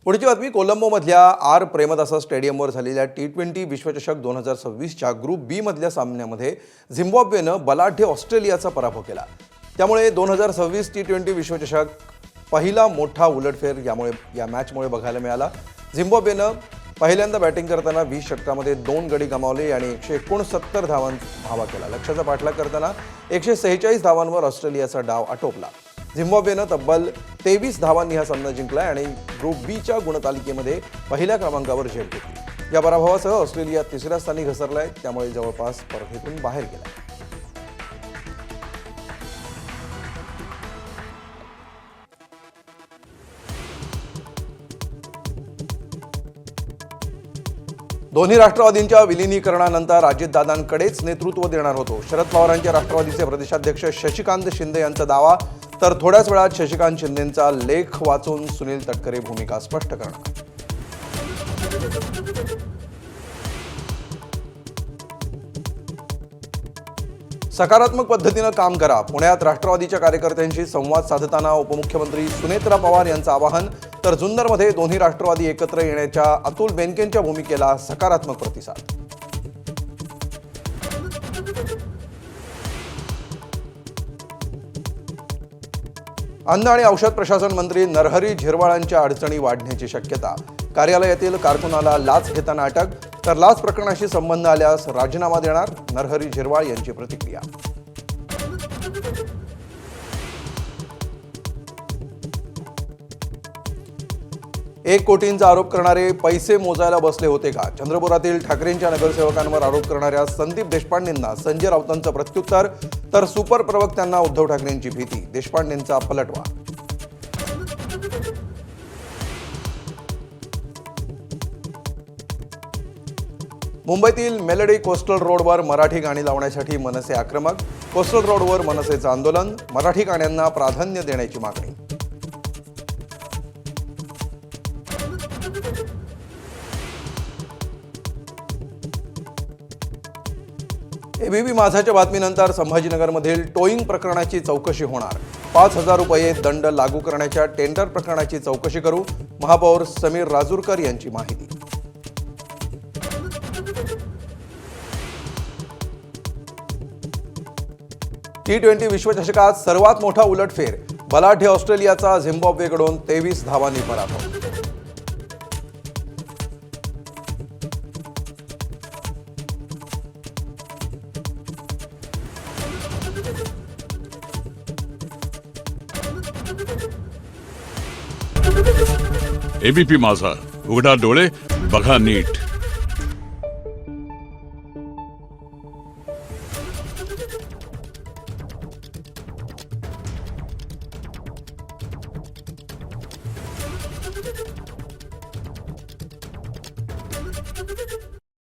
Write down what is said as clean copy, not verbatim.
पुढची बातमी कोलंबोमधल्या आर प्रेमदासा स्टेडियमवर झालेल्या T20 विश्वचषक 2026च्या ग्रुप बी मधल्या सामन्यामध्ये झिम्बाब्वेनं बलाढ्य ऑस्ट्रेलियाचा पराभव केला। त्यामुळे 2026 T20 विश्वचषक पहिला मोठा उलटफेर या मॅचमुळे बघायला मिळाला। झिम्बाब्वेनं पहिल्यांदा बॅटिंग करताना 20 षटकांमध्ये 2 गडी गमावले आणि 169 धावा केला। लक्ष्याचा पाठलाग करताना 146 धावांवर ऑस्ट्रेलियाचा डाव आटोपला। झिम्बाब्वेनं तब्बल 23 धावांनी हा सामना जिंकला आणि ग्रुप बीच्या गुणतालिकेमध्ये पहिल्या क्रमांकावर झेप घेतली। या पराभवासह ऑस्ट्रेलिया तिसऱ्या स्थानी घसरलाय, त्यामुळे जवळपास स्पर्धेतून बाहेर गेलाय। दोन्ही राष्ट्रवादींच्या विलीनीकरणानंतर अजितदादांकडेच नेतृत्व देणार होतो, शरद पवारांच्या राष्ट्रवादीचे प्रदेशाध्यक्ष शशिकांत शिंदे यांचा दावा। तर थोड्याच वेळात शशिकांत शिंदेंचा लेख वाचून सुनील तटकरे भूमिका स्पष्ट करणार। सकारात्मक पद्धतीने काम करा, पुण्यात राष्ट्रवादीच्या कार्यकर्त्यांशी संवाद साधताना उपमुख्यमंत्री सुनेत्रा पवार यांचं आवाहन। तर जुन्नरमध्ये दोन्ही राष्ट्रवादी एकत्र येण्याच्या अतुल बेनकेंच्या भूमिकेला सकारात्मक प्रतिसाद। अन्न आणि औषध प्रशासन मंत्री नरहरी झिरवाळांच्या अडचणी वाढण्याची शक्यता। कार्यालयातील कारकुनाला लाच घेताना अटक, तर लाच प्रकरणाशी संबंध आल्यास राजीनामा देणार, नरहरी झिरवाळ यांची प्रतिक्रिया। 1 कोटींचा आरोप करणारे पैसे मोजायला बसले होते का? चंद्रपुरातील ठाकरेंच्या नगरसेवकांवर आरोप करणाऱ्या संदीप देशपांडेंना संजय राऊतांचं प्रत्युत्तर, तर सुपर प्रवक्त्यांना उद्धव ठाकरेंची भीती, देशपांडेंचा पलटवार। मुंबईतील मेलडी कोस्टल रोडवर मराठी गाणी लावण्यासाठी मनसे आक्रमक, कोस्टल रोडवर मनसेचं आंदोलन, मराठी गाण्यांना प्राधान्य देण्याची मागणी। एबीपी माझाच्या बातमीनंतर संभाजीनगरमधील टोईंग प्रकरणाची चौकशी होणार, 5,000 रुपये दंड लागू करण्याच्या टेंडर प्रकरणाची चौकशी करू, महापौर समीर राजूरकर यांची माहिती। T20 विश्वचषकात सर्वात मोठा उलटफेर, बलाढ्य ऑस्ट्रेलियाचा झिम्बाब्वेकडून 23 धावांनी पराभव। एबीपी माझा, उघडा डोळे बघा नीट।